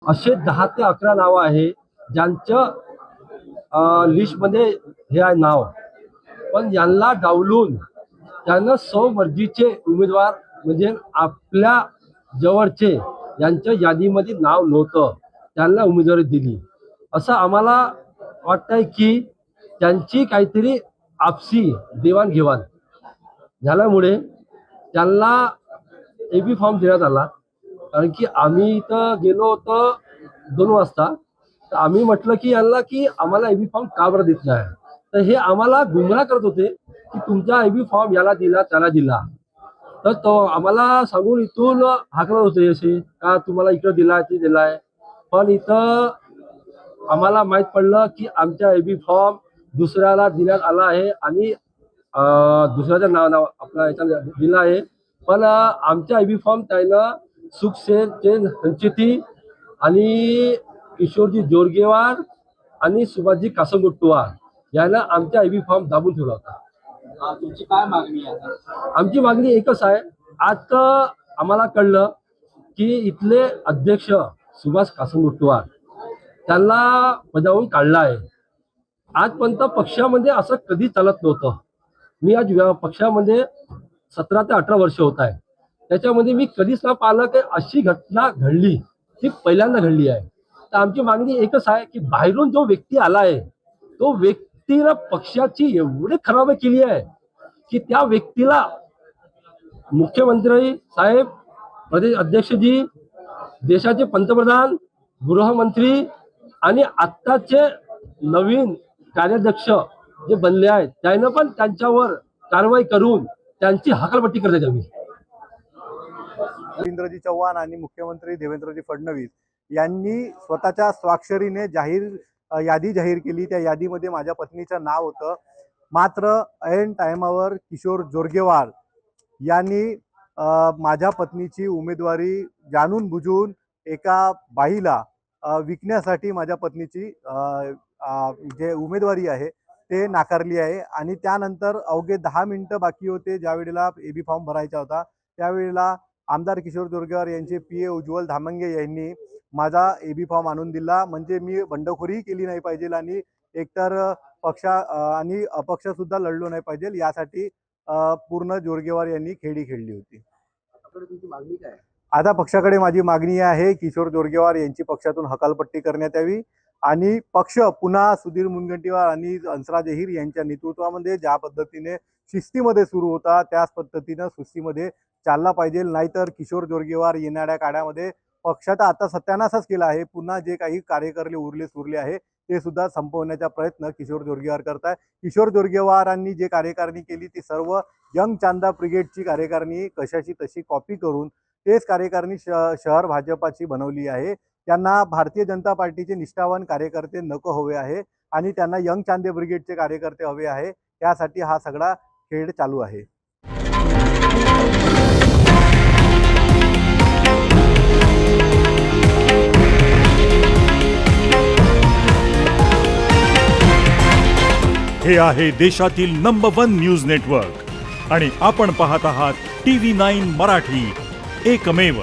असे 10 ते 11 नावं आहे ज्यांचं लिस्टमध्ये हे आहे नाव, पण यांना डावलून त्यांना स्वमर्जीचे उमेदवार म्हणजे आपल्या जवळचे यांच्या यादीमध्ये नाव नव्हतं त्यांना उमेदवारी दिली. असं आम्हाला वाटतंय की त्यांची काहीतरी आपसी देवाणघेवाण झाल्यामुळे त्यांना एबी फॉर्म देण्यात आला. कारण की आम्ही इथं गेलो होतो 2 वाजता, तर आम्ही म्हटलं की यांना की आम्हाला एबी फॉर्म का बरं देत नाही. तर हे आम्हाला गुमराह करत होते की तुमचा एबी फॉर्म याला दिला त्याला दिला. तर तो आम्हाला सांगून इथून हाकलत होते असे का तुम्हाला इकडं दिलाय ते दिलाय. पण इथं आम्हाला माहीत पडलं की आमचा एबी फॉर्म दुसऱ्याला देण्यात आला आहे आणि दुसऱ्याचं नाव आपला याच्यात दिलं आहे. पण आमचा एबी फॉर्म त्यानं सुखसेन संचेती आणि किशोरजी जोरगेवार आणि सुभाषजी कासंगोट्टवार यानं आमचा एबी फॉर्म दाबून ठेवला होता. तुमची काय मागणी आहे? आमची मागणी एकच आहे. आज तर आम्हाला कळलं की इथले अध्यक्ष सुभाष कासंगोट्टवार त्यांना पदावरून काढला आहे. आजपर्यंत पक्षामध्ये असं कधी चालत नव्हतं. मी आज पक्षामध्ये 17 ते 18 वर्ष होत आहे. त्याच्यामध्ये मी कधीच ना पाहिलं की अशी घटना घडली, ती पहिल्यांदा घडली आहे. तर आमची मागणी एकच आहे की बाहेरून जो व्यक्ती आला आहे तो व्यक्तीनं पक्षाची एवढी खराब केली आहे की त्या व्यक्तीला मुख्यमंत्री साहेब, प्रदेश अध्यक्षजी, देशाचे पंतप्रधान, गृहमंत्री आणि आत्ताचे नवीन कार्याध्यक्ष जे बनले आहेत त्यानं पण त्यांच्यावर कारवाई करून त्यांची हकालपट्टी करण्यात यावी. रवींद्रजी चव्हाण आणि मुख्यमंत्री देवेंद्रजी फडणवीस यांनी स्वतःच्या स्वाक्षरीने यादी जाहीर केली. त्या यादीमध्ये माझ्या पत्नीचं नाव होतं. मात्र ऐन टायमावर किशोर जोरगेवार यांनी माझ्या पत्नीची उमेदवारी जाणून बुजून एका बाईला विकण्यासाठी माझ्या पत्नीची जे उमेदवारी आहे ते नाकारली आहे. आणि त्यानंतर अवघे 10 मिनिटं बाकी होते ज्या वेळेला एबी फॉर्म भरायचा होता, त्यावेळेला आमदार किशोर जोरगेवार यांचे PA उज्ज्वल धामंगे यांनी माझा एबी फॉर्म आणून दिला. म्हणजे मी बंडखोरी केली नाही पाहिजे आणि एकतर आणि अपक्ष सुद्धा लढलो नाही पाहिजे यासाठी पूर्ण जोरगेवार यांनी खेळी खेळली होती. तुमची मागणी काय? आता पक्षाकडे माझी मागणी आहे किशोर जोरगेवार यांची पक्षातून हकालपट्टी करण्यात यावी आणि पक्ष पुन्हा सुधीर मुनगंटीवार आणि हंसराज अहिर यांच्या नेतृत्वामध्ये ज्या पद्धतीने शिस्तीमध्ये सुरू होता त्याच पद्धतीनं सुस्तीमध्ये चालला पाहिजे. नाहीतर किशोर जोरगेवार येणाऱ्या काळामध्ये पक्षाचा आता सत्यानाशच केला आहे. पुन्हा जे काही कार्यकर्ते उरले सुरले आहे ते सुद्धा संपवण्याचा प्रयत्न किशोर जोरगेवार करताय. किशोर जोरगेवारांनी जे कार्यकारिणी केली ती सर्व यंग चांदा ब्रिगेडची कार्यकारिणी कशाची तशी कॉपी करून तेच कार्यकारिणी शहर भाजपाची बनवली आहे. त्यांना भारतीय जनता पार्टीचे निष्ठावान कार्यकर्ते नको हवे आहे आणि त्यांना यंग चांदे ब्रिगेडचे कार्यकर्ते हवे आहे. त्यासाठी हा सगळा खेळ चालू आहे. हे आहे देशातील नंबर 1 न्यूज नेटवर्क आणि आपण पाहत आहात TV9 मराठी, एकमेव.